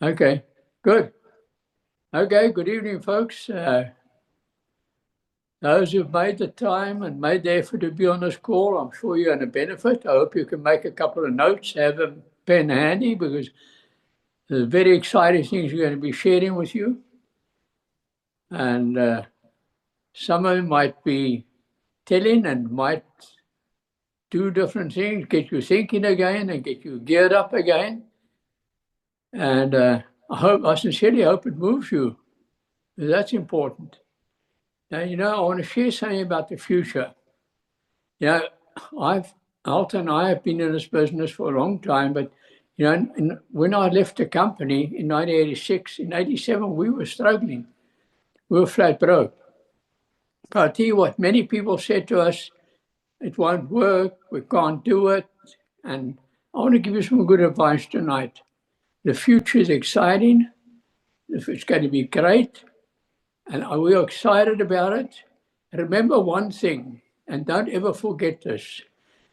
Okay, good. Okay, good evening, folks. Those who've made the time and made the effort to be on this call, I'm sure you're going to benefit. I hope you can make a couple of notes, have a pen handy, because there's very exciting things we're going to be sharing with you. And some of them might be telling and might do different things, get you thinking again and get you geared up again. And I sincerely hope it moves you. That's important. Now, I want to share something about the future. Alton and I have been in this business for a long time, but, when I left the company in 1986, in 87, we were struggling. We were flat broke. But I'll tell you what, many people said to us, it won't work, we can't do it. And I want to give you some good advice tonight. The future is exciting. It's going to be great. And we're excited about it. Remember one thing, and don't ever forget this.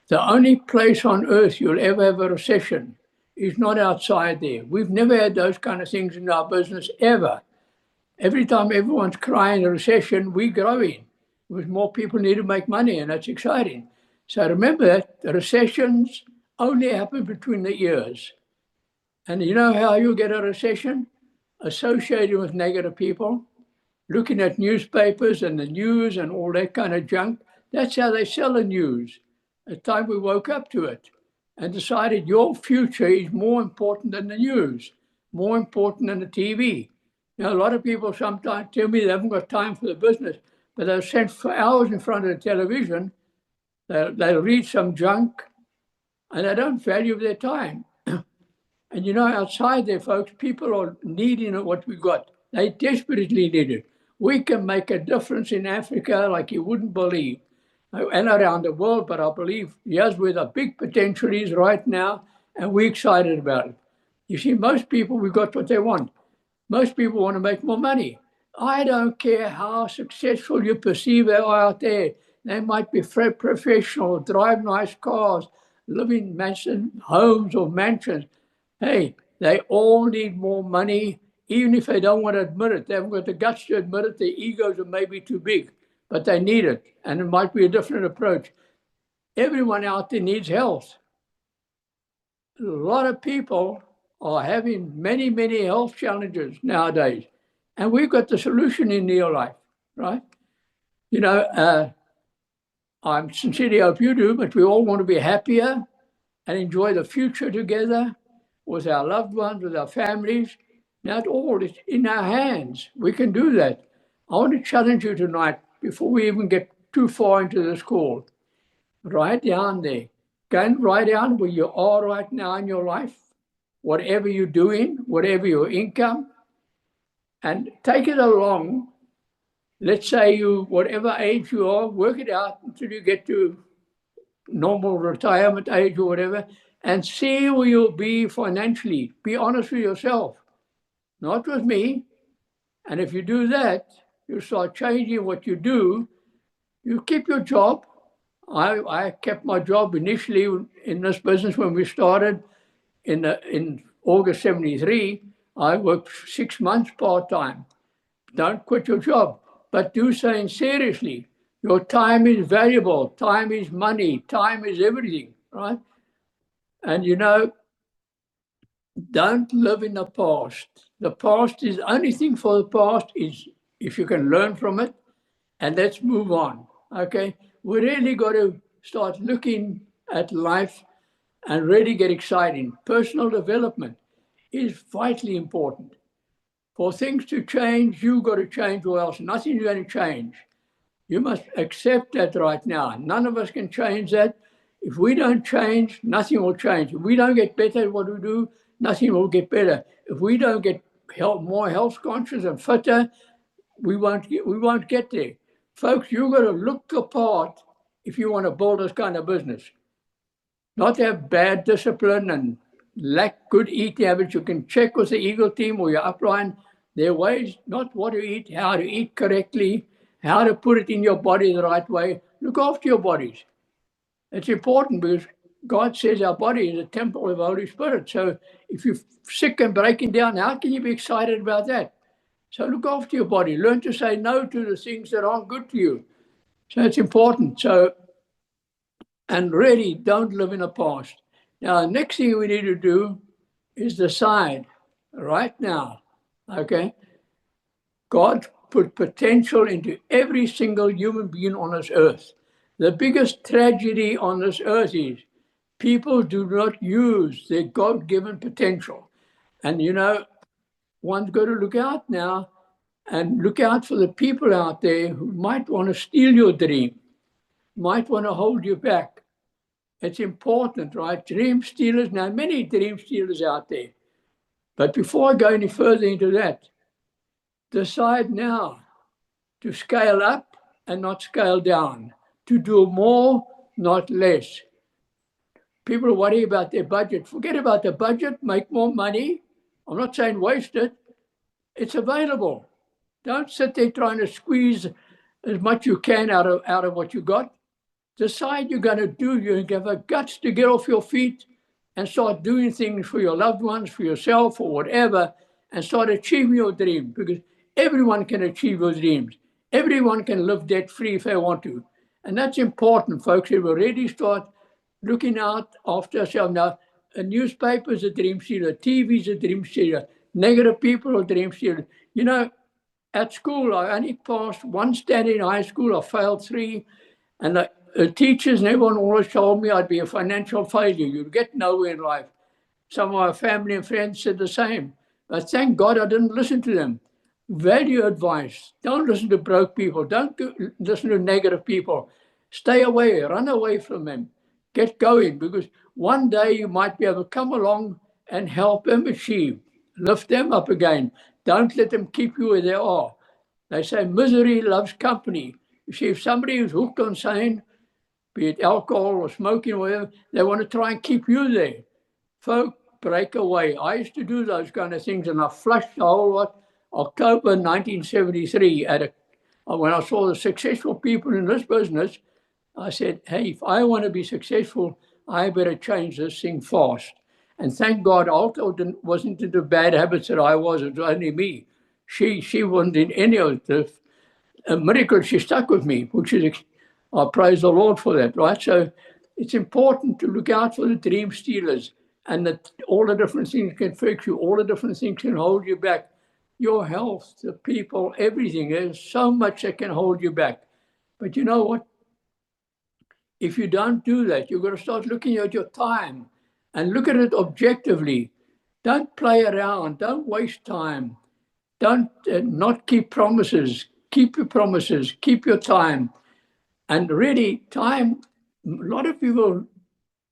The only place on earth you'll ever have a recession is not outside there. We've never had those kind of things in our business, ever. Every time everyone's crying a recession, we're growing because more people need to make money, and that's exciting. So remember that the recessions only happen between the ears. And you know how you get a recession? Associated with negative people, looking at newspapers and the news and all that kind of junk. That's how they sell the news. It's time we woke up to it and decided your future is more important than the news, more important than the TV. Now, a lot of people sometimes tell me they haven't got time for the business, but they'll spend for hours in front of the television. They'll read some junk, and they don't value their time. And outside there, folks, people are needing what we got. They desperately need it. We can make a difference in Africa like you wouldn't believe, and around the world, but I believe here's where the big potential is right now, and we're excited about it. You see, most people, we got what they want. Most people want to make more money. I don't care how successful you perceive they are out there. They might be professional, drive nice cars, live in homes or mansions. Hey, they all need more money, even if they don't want to admit it. They haven't got the guts to admit it. Their egos are maybe too big, but they need it, and it might be a different approach. Everyone out there needs health. A lot of people are having many, many health challenges nowadays, and we've got the solution in your life, right? I sincerely hope you do, but we all want to be happier and enjoy the future together with our loved ones, with our families. Now, it all is in our hands. We can do that. I want to challenge you tonight, before we even get too far into this call. Write down there. Go and write down where you are right now in your life, whatever you're doing, whatever your income, and take it along. Let's say whatever age you are, work it out until you get to normal retirement age or whatever, and see where you'll be financially. Be honest with yourself, not with me. And if you do that, you start changing what you do. You keep your job. I kept my job initially in this business when we started in August 73. I worked 6 months part-time. Don't quit your job, but do so seriously. Your time is valuable. Time is money. Time is everything, right? And don't live in the past. The past is the only thing for the past is if you can learn from it, and let's move on, okay? We really got to start looking at life and really get exciting. Personal development is vitally important. For things to change, you've got to change, or else nothing's going to change. You must accept that right now. None of us can change that. If we don't change, nothing will change. If we don't get better at what we do, nothing will get better. If we don't get more health conscious and fitter, we won't get there. Folks, you've got to look the part if you want to build this kind of business. Not have bad discipline and lack good eating habits. You can check with the Eagle team or your upline. There are ways, not what to eat, how to eat correctly, how to put it in your body the right way. Look after your bodies. It's important because God says our body is a temple of the Holy Spirit. So if you're sick and breaking down, how can you be excited about that? So look after your body. Learn to say no to the things that aren't good for you. So it's important. So, and really don't live in the past. Now, the next thing we need to do is decide right now, okay? God put potential into every single human being on this earth. The biggest tragedy on this earth is people do not use their God-given potential. And, you know, one's got to look out now and look out for the people out there who might want to steal your dream, might want to hold you back. It's important, right? Dream stealers, now many dream stealers out there. But before I go any further into that, decide now to scale up and not scale down, to do more, not less. People worry about their budget. Forget about the budget, make more money. I'm not saying waste it. It's available. Don't sit there trying to squeeze as much you can out of what you got. Decide you're going to do. You have the guts to get off your feet and start doing things for your loved ones, for yourself, or whatever, and start achieving your dream, because everyone can achieve those dreams. Everyone can live debt-free if they want to. And that's important, folks. If we already start looking out after ourselves. Now, a newspaper is a dream stealer, TV is a dream stealer, negative people are dream stealers. You know, at school, I only passed one standard in high school. I failed 3. And the teachers and everyone always told me I'd be a financial failure. You'd get nowhere in life. Some of my family and friends said the same. But thank God I didn't listen to them. Value advice. Don't listen to broke people. Don't listen to negative people. Stay away. Run away from them. Get going, because one day you might be able to come along and help them achieve. Lift them up again. Don't let them keep you where they are. They say misery loves company. You see, if somebody is hooked on saying, be it alcohol or smoking or whatever, they want to try and keep you there. Folk, break away. I used to do those kind of things, and I flushed the whole lot. October 1973, when I saw the successful people in this business, I said, hey, if I want to be successful, I better change this thing fast. And thank God, Alto wasn't into bad habits that I was. It was only me. She wasn't in any of the a miracle. She stuck with me, which is, I praise the Lord for that, right? So it's important to look out for the dream stealers, and that all the different things can fix you, all the different things can hold you back. Your health, the people, everything. There's so much that can hold you back. But you know what? If you don't do that, you're going to start looking at your time and look at it objectively. Don't play around. Don't waste time. Don't not keep promises. Keep your promises. Keep your time. And really, time, a lot of people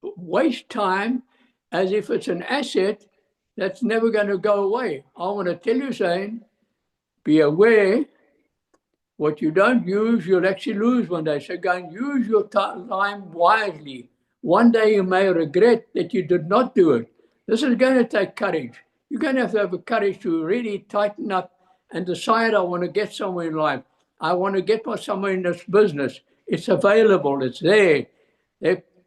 waste time as if it's an asset that's never going to go away. I want to tell you, saying, be aware. What you don't use, you'll actually lose one day. So go and use your time wisely. One day you may regret that you did not do it. This is going to take courage. You're going to have the courage to really tighten up and decide, I want to get somewhere in life. I want to get somewhere in this business. It's available. It's there.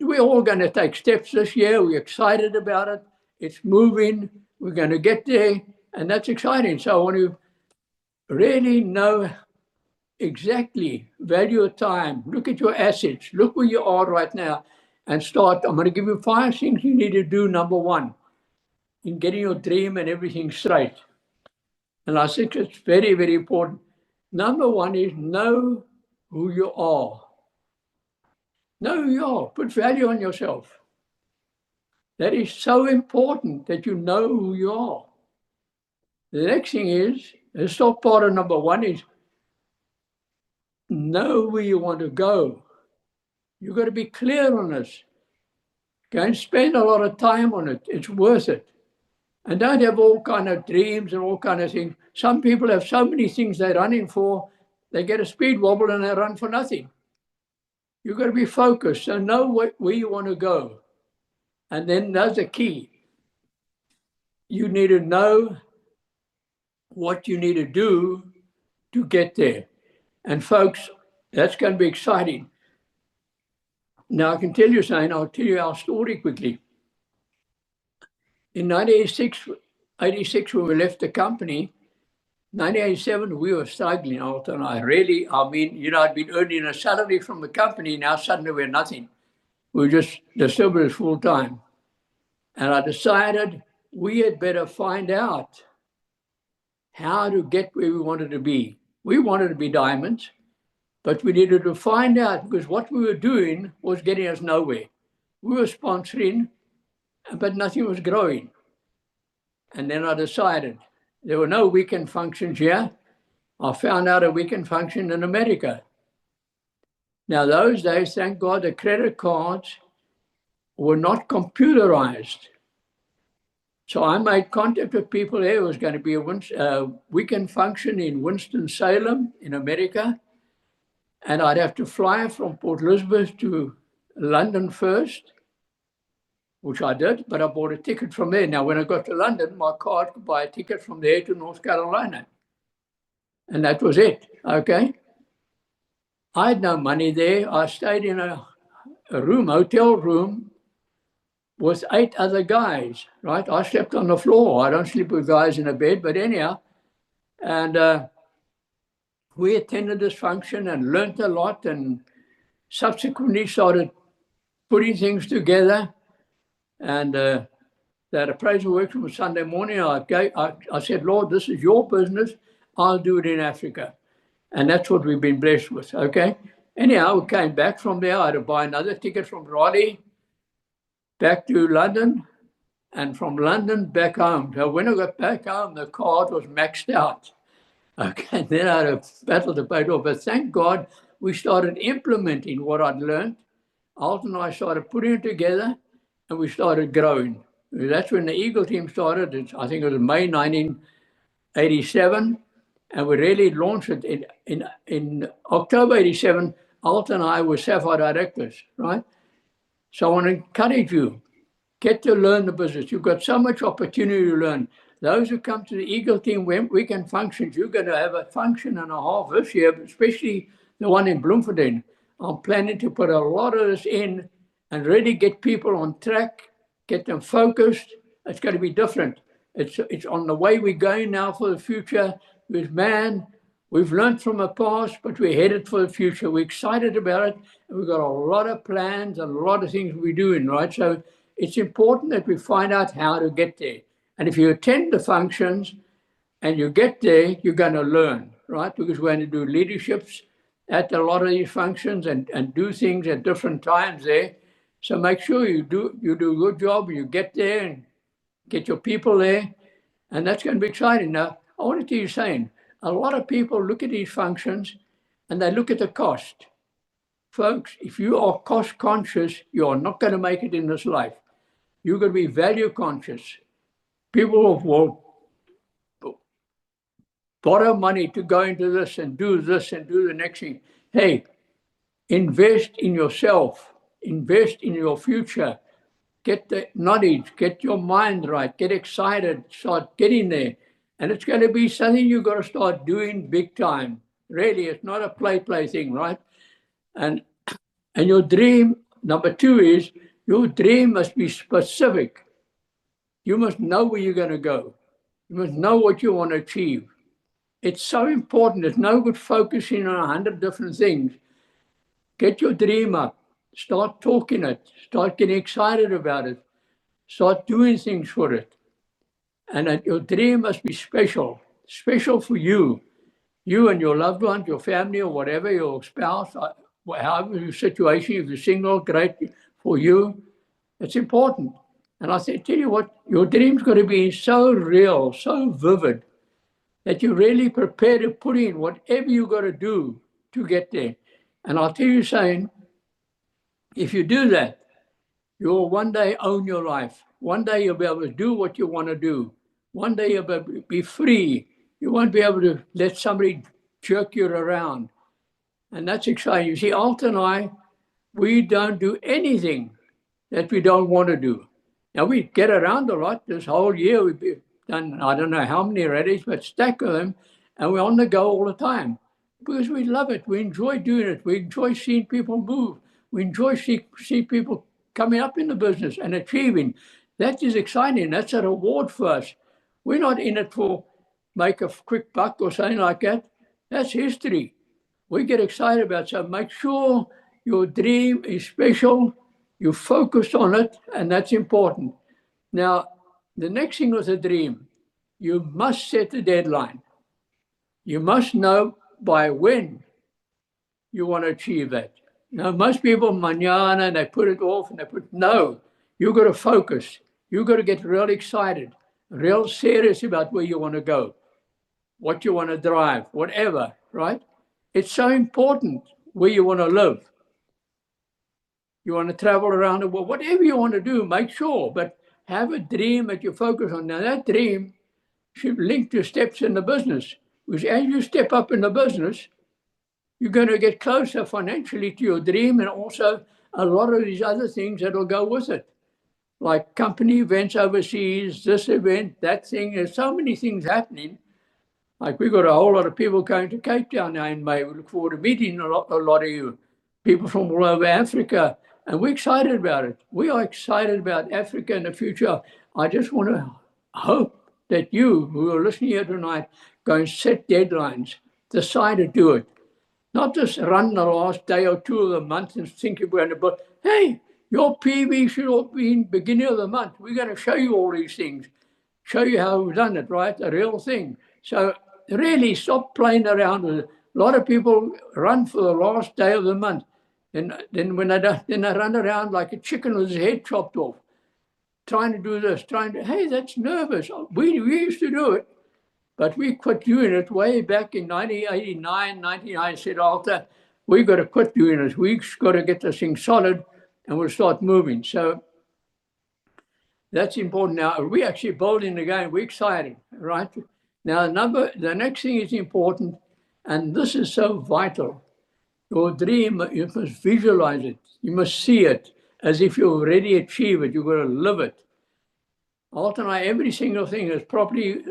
We're all going to take steps this year. We're excited about it. It's moving. We're going to get there. And that's exciting. So I want to really know exactly, value your time, look at your assets, look where you are right now, and start. I'm going to give you 5 things you need to do, number 1, in getting your dream and everything straight. And I think it's very, very important. Number 1 is know who you are. Know who you are. Put value on yourself. That is so important, that you know who you are. The next thing is, the top part of number 1 is know where you want to go. You've got to be clear on this. Go and spend a lot of time on it. It's worth it. And don't have all kind of dreams and all kind of things. Some people have so many things they're running for, they get a speed wobble and they run for nothing. You've got to be focused. So know where you want to go. And then that's the key. You need to know what you need to do to get there. And folks, that's going to be exciting. Now, I can tell you something. I'll tell you our story quickly. In 1986, when we left the company, 1987, we were struggling, Alton and I. Really, I mean, you know, I'd been earning a salary from the company. Now suddenly we're nothing. We were just distributors full time. And I decided we had better find out how to get where we wanted to be. We wanted to be diamonds, but we needed to find out, because what we were doing was getting us nowhere. We were sponsoring, but nothing was growing. And then I decided there were no weekend functions here. I found out a weekend function in America. Now, those days, thank God, the credit cards were not computerized. So I made contact with people there. It was going to be a weekend function in Winston-Salem in America. And I'd have to fly from Port Elizabeth to London first, which I did, but I bought a ticket from there. Now, when I got to London, my card could buy a ticket from there to North Carolina. And that was it, okay? I had no money there. I stayed in a hotel room, with 8 other guys, right? I slept on the floor. I don't sleep with guys in a bed, but anyhow. And we attended this function and learned a lot, and subsequently started putting things together. And that appraisal workshop was Sunday morning. I said, Lord, this is your business. I'll do it in Africa. And that's what we've been blessed with, okay? Anyhow, we came back from there. I had to buy another ticket from Raleigh back to London, and from London back home. So when I got back home, the card was maxed out. Okay, and then I had to battle to pay it off. But thank God we started implementing what I'd learned. Alton and I started putting it together, and we started growing. That's when the Eagle team started. I think it was May 1987, and we really launched it in October 87. Alton and I were Sapphire directors, right? So I want to encourage you, get to learn the business. You've got so much opportunity to learn. Those who come to the Eagle team weekend functions, you're going to have a function and a half this year, especially the one in Bloemfontein. I'm planning to put a lot of this in and really get people on track, get them focused. It's going to be different. It's on the way we're going now for the future. With man, we've learned from the past, but we're headed for the future. We're excited about it. And we've got a lot of plans and a lot of things we're doing, right? So it's important that we find out how to get there. And if you attend the functions and you get there, you're going to learn, right? Because we're going to do leaderships at a lot of these functions and do things at different times there. So make sure you do a good job, you get there and get your people there. And that's going to be exciting. Now, I want to tell you something. A lot of people look at these functions and they look at the cost. Folks, if you are cost conscious, you are not going to make it in this life. You're going to be value conscious. People will borrow money to go into this and do the next thing. Hey, invest in yourself, invest in your future, get the knowledge, get your mind right, get excited, start getting there. And it's going to be something you've got to start doing big time. Really, it's not a play thing, right? And your dream, number 2 is, your dream must be specific. You must know where you're going to go. You must know what you want to achieve. It's so important. It's no good focusing on 100 different things. Get your dream up. Start talking it. Start getting excited about it. Start doing things for it. And your dream must be special for you. You and your loved ones, your family or whatever, your spouse, however your situation, if you're single, great for you. It's important. And I say, tell you what, your dream's got to be so real, so vivid, that you really prepare to put in whatever you got to do to get there. And I'll tell you saying, if you do that, you'll one day own your life. One day you'll be able to do what you want to do. One day you'll be free. You won't be able to let somebody jerk you around. And that's exciting. You see, Alton and I, we don't do anything that we don't want to do. Now, we get around a lot. This whole year we've done, I don't know how many rallies, but stack of them, and we're on the go all the time because we love it. We enjoy doing it. We enjoy seeing people move. We enjoy see people coming up in the business and achieving. That is exciting. That's a reward for us. We're not in it for make a quick buck or something like that. That's history. We get excited about it. So make sure your dream is special. You focus on it, and that's important. Now, the next thing with a dream, you must set a deadline. You must know by when you want to achieve that. Now, most people, mañana, they put it off and no, you've got to focus. You've got to get real excited, real serious about where you want to go, what you want to drive, whatever, right? It's so important where you want to live. You want to travel around the world, whatever you want to do, make sure, but have a dream that you focus on. Now, that dream should link to steps in the business, because as you step up in the business, you're going to get closer financially to your dream, and also a lot of these other things that will go with it, like company events overseas, this event, that thing. There's so many things happening. Like we've got a whole lot of people going to Cape Town now in May. We look forward to meeting a lot of you, people from all over Africa, and we're excited about it. We are excited about Africa in the future. I just want to hope that you who are listening here tonight go and set deadlines, decide to do it. Not just run the last day or two of the month and think you're going to, but hey, your PV should all be in the beginning of the month. We're going to show you all these things, show you how we've done it, right? A real thing. So really stop playing around with it. A lot of people run for the last day of the month. And then when they run around like a chicken with his head chopped off, trying to do this, hey, that's nervous. We used to do it. But we quit doing it way back in 1989, 99. I said, Alta, we've got to quit doing this. We've got to get this thing solid and we'll start moving. So that's important. Now, we're actually building again. We're excited, right? Now, the next thing is important, and this is so vital. Your dream, you must visualize it. You must see it as if you already achieve it. You've got to live it. Alta and I, every single thing is properly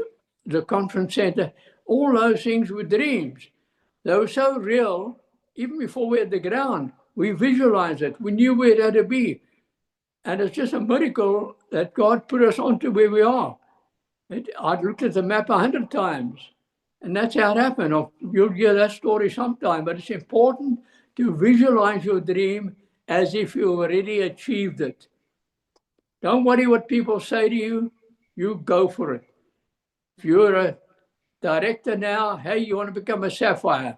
the conference center, all those things were dreams. They were so real, even before we had the ground. We visualized it. We knew where it had to be. And it's just a miracle that God put us onto where we are. I'd looked at the map 100 times, and that's how it happened. You'll hear that story sometime, but it's important to visualize your dream as if you already achieved it. Don't worry what people say to you. You go for it. If you're a director now, hey, you want to become a sapphire,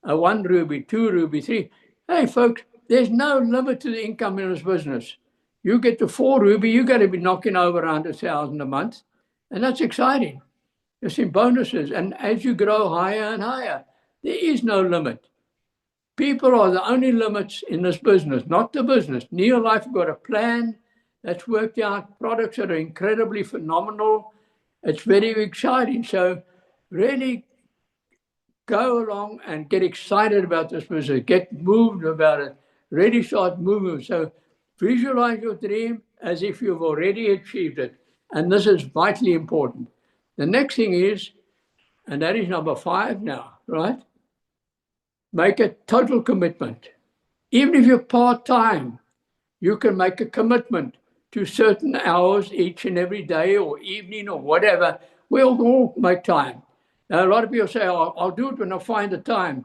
a 1 ruby, 2 ruby, 3. Hey, folks, there's no limit to the income in this business. You get to 4 ruby, you got to be knocking over 100,000 a month. And that's exciting. There's some bonuses. And as you grow higher and higher, there is no limit. People are the only limits in this business, not the business. Neolife have got a plan that's worked out, products that are incredibly phenomenal. It's very exciting. So really go along and get excited about this business. Get moved about it. Really start moving. So visualize your dream as if you've already achieved it. And this is vitally important. The next thing is, and that is number 5 now, right? Make a total commitment. Even if you're part-time, you can make a commitment to certain hours each and every day or evening or whatever. We'll all make time. Now, a lot of people say, I'll do it when I find the time.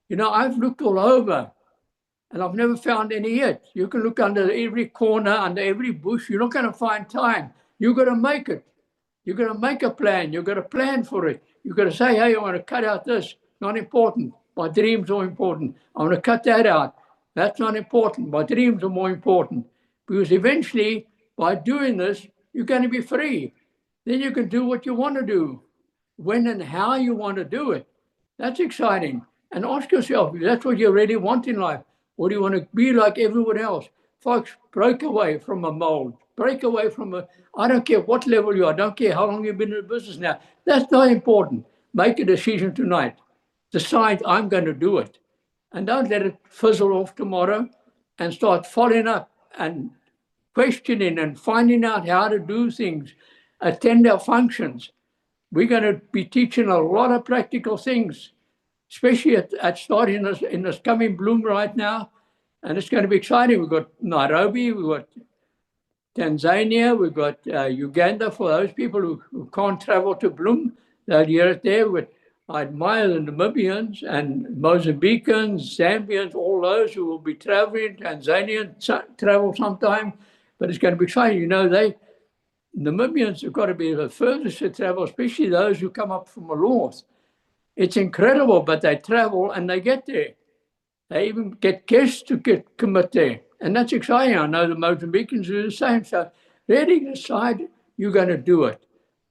You know, I've looked all over and I've never found any yet. You can look under every corner, under every bush. You're not going to find time. You've got to make it. You've got to make a plan. You've got to plan for it. You've got to say, hey, I want to cut out this. Not important. My dreams are important. I want to cut that out. That's not important. My dreams are more important. Because eventually, by doing this, you're going to be free. Then you can do what you want to do, when and how you want to do it. That's exciting. And ask yourself, if that's what you really want in life, or do you want to be like everyone else? Folks, break away from a mold. Break away from I don't care what level you are. I don't care how long you've been in the business now. That's not important. Make a decision tonight. Decide I'm going to do it. And don't let it fizzle off tomorrow and start following up and questioning and finding out how to do things, attend our functions. We're going to be teaching a lot of practical things, especially at starting in this coming bloom right now. And it's going to be exciting. We've got Nairobi, we've got Tanzania, we've got Uganda for those people who can't travel to Bloom. They'll hear it there. I admire the Namibians and Mozambicans, Zambians, all those who will be traveling. Tanzanians travel sometime, but it's going to be exciting. You know, Namibians have got to be the furthest to travel, especially those who come up from the north. It's incredible, but they travel and they get there. They even get guests to commit there. And that's exciting. I know the Mozambicans do the same. So really decide you're going to do it.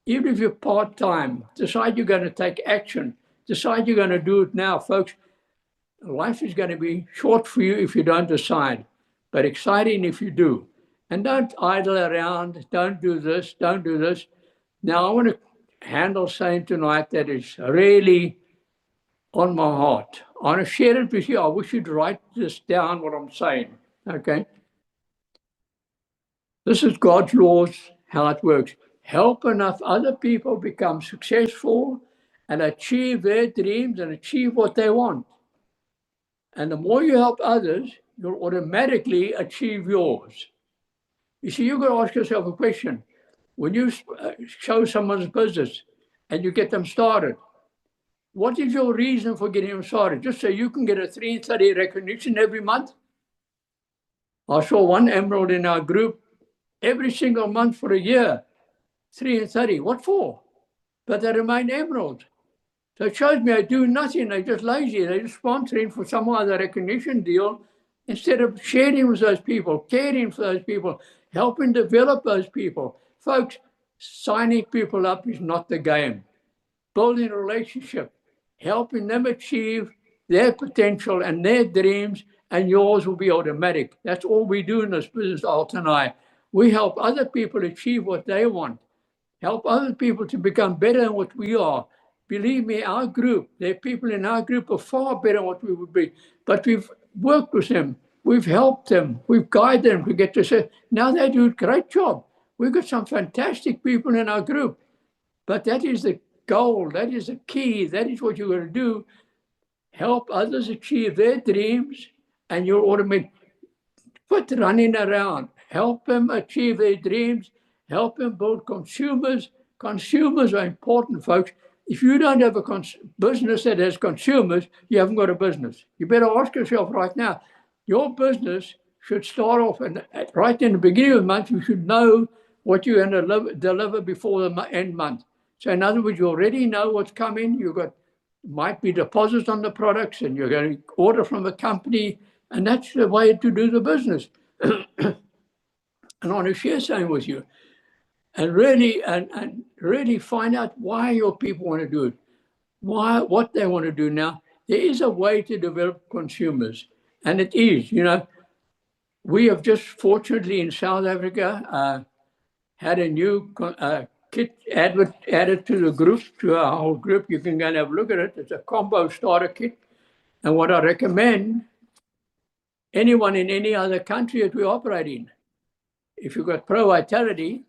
Even if you're part-time, decide you're going to take action. Decide you're going to do it now, folks. Life is going to be short for you if you don't decide, but exciting if you do. And don't idle around. Don't do this. Don't do this. Now, I want to handle something tonight that is really on my heart. I want to share it with you. I wish you'd write this down, what I'm saying. Okay? This is God's laws, how it works. Help enough other people become successful and achieve their dreams and achieve what they want. And the more you help others, you'll automatically achieve yours. You see, you've got to ask yourself a question. When you show someone's business and you get them started, what is your reason for getting them started? Just so you can get a 330 recognition every month? I saw one emerald in our group every single month for a year. 330. What for? But they remain emeralds. So it shows me they do nothing. They're just lazy. They're just sponsoring for some other recognition deal instead of sharing with those people, caring for those people, helping develop those people. Folks, signing people up is not the game. Building a relationship, helping them achieve their potential and their dreams, and yours will be automatic. That's all we do in this business, Alton and I. We help other people achieve what they want. Help other people to become better than what we are. Believe me, our group, there are people in our group are far better than what we would be. But we've worked with them. We've helped them. We've guided them to get to say, now they do a great job. We've got some fantastic people in our group. But that is the goal. That is the key. That is what you're going to do. Help others achieve their dreams, and you'll automate. Quit running around. Help them achieve their dreams. Help them build consumers. Consumers are important, folks. If you don't have a business that has consumers, you haven't got a business. You better ask yourself right now, your business should start off, and right in the beginning of the month, you should know what you're going to deliver before the end month. So in other words, you already know what's coming. You've got, might be deposits on the products, and you're going to order from a company, and that's the way to do the business. And I want to share something with you. And really find out why your people want to do it, what they want to do. Now, there is a way to develop consumers, and it is, we have just fortunately in South Africa had a new kit added to the group, to our whole group. You can go and have a look at it. It's a combo starter kit. And what I recommend, anyone in any other country that we operate in, if you've got Pro Vitality,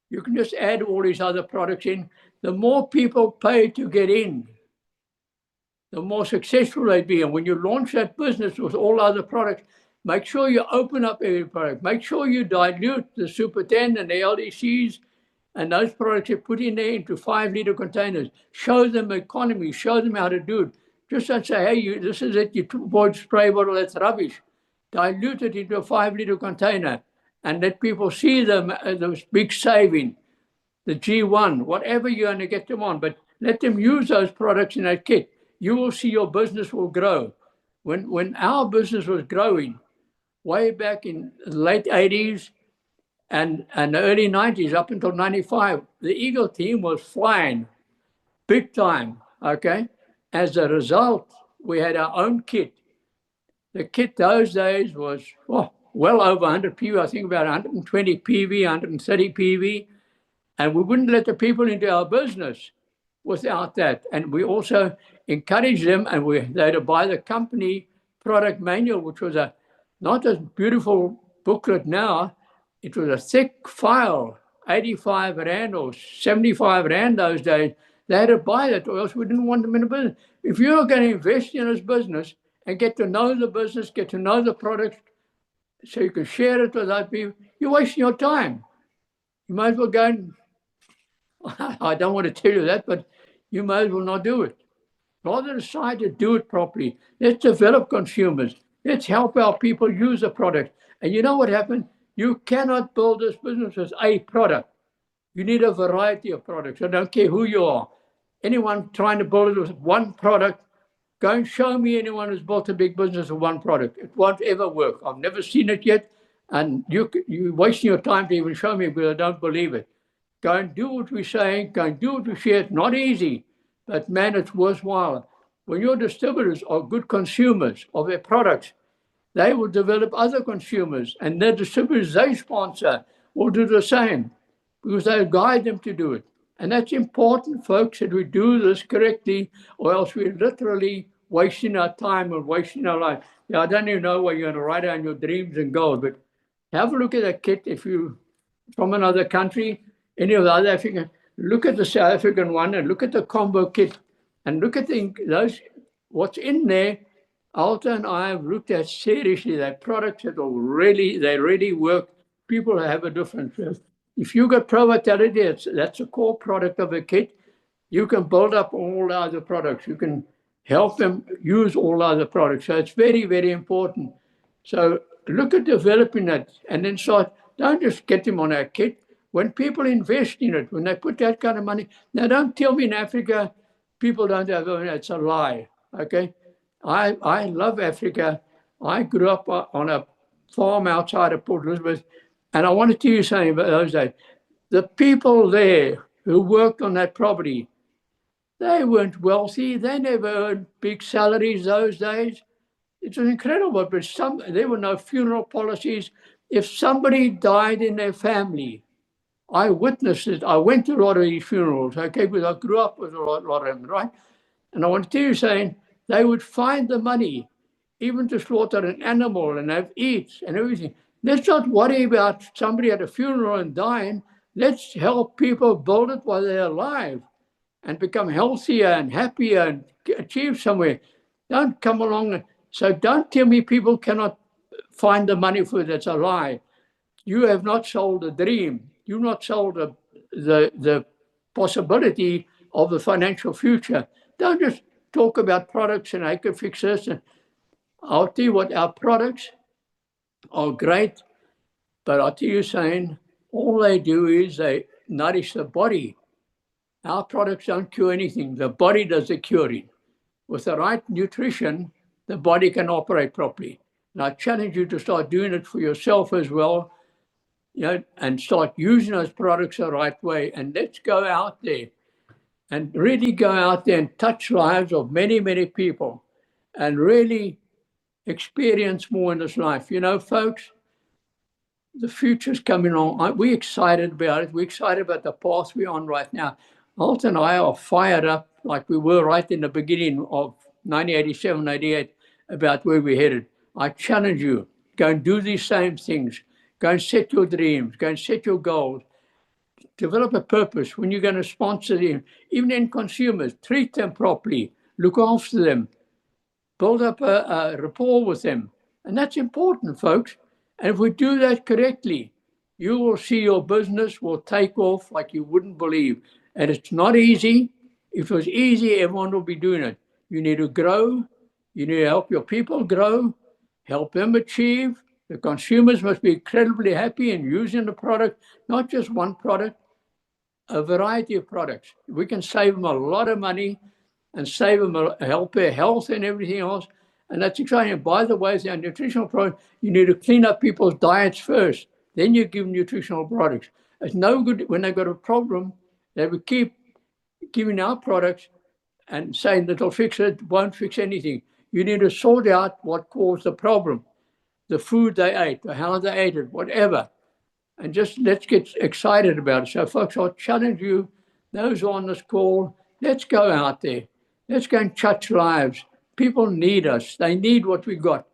you can just add all these other products in. The more people pay to get in, the more successful they'd be. And when you launch that business with all other products, make sure you open up every product. Make sure you dilute the Super 10 and the LDCs and those products you put in there into 5-liter containers. Show them economy. Show them how to do it. Just don't say, hey, this is it. You bought spray bottle, that's rubbish. Dilute it into a 5-liter container. And let people see them, the big saving, the G1, whatever you're going to get them on. But let them use those products in that kit. You will see your business will grow. When our business was growing, way back in the late 80s and the early 90s, up until 95, the Eagle team was flying big time, okay? As a result, we had our own kit. The kit those days was, well over 100 PV, I think about 120 PV, 130 PV. And we wouldn't let the people into our business without that. And we also encouraged them, and they had to buy the company product manual, which was not a beautiful booklet now. It was a thick file, 85 Rand or 75 Rand those days. They had to buy that, or else we didn't want them in the business. If you're going to invest in this business and get to know the business, get to know the product, so you can share it with other people. You're wasting your time. You might as well go and, I don't want to tell you that, but you might as well not do it. Rather decide to do it properly. Let's develop consumers. Let's help our people use the product. And you know what happened? You cannot build this business with a product. You need a variety of products. I don't care who you are. Anyone trying to build it with one product, go and show me anyone who's built a big business with one product. It won't ever work. I've never seen it yet. And you're wasting your time to even show me because I don't believe it. Go and do what we're saying. Go and do what we share. It's not easy, but man, it's worthwhile. When your distributors are good consumers of their products, they will develop other consumers, and the distributors they sponsor will do the same because they'll guide them to do it. And that's important, folks, that we do this correctly, or else we're literally wasting our time and wasting our life. Yeah, I don't even know what you're going to write down your dreams and goals, but have a look at that kit. If you're from another country, any of the other African, look at the South African one and look at the combo kit and look at those, what's in there. Alta and I have looked at seriously that products that they really work. People have a difference. If you got Pro Vitality, that's a core product of a kit. You can build up all the other products. You can help them use all the other products. So it's very, very important. So look at developing that and then start. Don't just get them on our kit. When people invest in it, when they put that kind of money, now don't tell me in Africa people don't have it. It's a lie, okay? I love Africa. I grew up on a farm outside of Port Elizabeth, and I want to tell you something about those days. The people there who worked on that property, they weren't wealthy. They never earned big salaries those days. It was incredible, but there were no funeral policies. If somebody died in their family, I witnessed it. I went to a lot of these funerals, okay, because I grew up with a lot of them, right? And I want to tell you saying, they would find the money, even to slaughter an animal and have eats and everything. Let's not worry about somebody at a funeral and dying. Let's help people build it while they're alive and become healthier and happier and achieve somewhere. Don't come along. So don't tell me people cannot find the money for it. That's a lie. You have not sold a dream. You've not sold the possibility of the financial future. Don't just talk about products and I can fix this. And I'll tell you what, our products are great, but I'll tell you saying, all they do is they nourish the body. Our products don't cure anything. The body does the curing. With the right nutrition, the body can operate properly. And I challenge you to start doing it for yourself as well, and start using those products the right way. And let's go out there and really go out there and touch lives of many, many people and really experience more in this life. Folks, the future's coming on. We're excited about it. We're excited about the path we're on right now. Alt and I are fired up like we were right in the beginning of 1987, 88 about where we're headed. I challenge you, go and do these same things. Go and set your dreams. Go and set your goals. Develop a purpose. When you're going to sponsor them, even in consumers, treat them properly. Look after them. Build up a rapport with them. And that's important, folks. And if we do that correctly, you will see your business will take off like you wouldn't believe. And it's not easy. If it was easy, everyone would be doing it. You need to grow. You need to help your people grow, help them achieve. The consumers must be incredibly happy in using the product, not just one product, a variety of products. We can save them a lot of money and save them, help their health and everything else. And that's exciting. And by the way, as our nutritional product, you need to clean up people's diets first. Then you give them nutritional products. It's no good when they've got a problem that we keep giving our products and saying that it'll fix it, won't fix anything. You need to sort out what caused the problem, the food they ate, or how they ate it, whatever. And just let's get excited about it. So, folks, I'll challenge you, those on this call, let's go out there. Let's go and touch lives. People need us. They need what we got.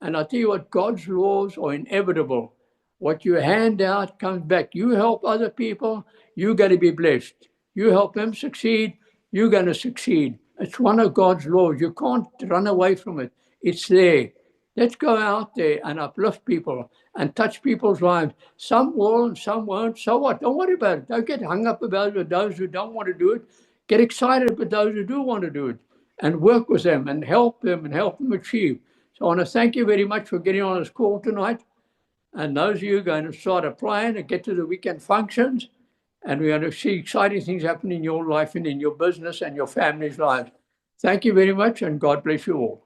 And I'll tell you what, God's laws are inevitable. What you hand out comes back. You help other people, you're going to be blessed. You help them succeed, you're going to succeed. It's one of God's laws. You can't run away from it. It's there. Let's go out there and uplift people and touch people's lives. Some will and some won't. So what? Don't worry about it. Don't get hung up about it with those who don't want to do it. Get excited about those who do want to do it and work with them and help them achieve. So I want to thank you very much for getting on this call tonight. And those of you going to start applying and get to the weekend functions, and we're going to see exciting things happen in your life and in your business and your family's lives. Thank you very much, and God bless you all.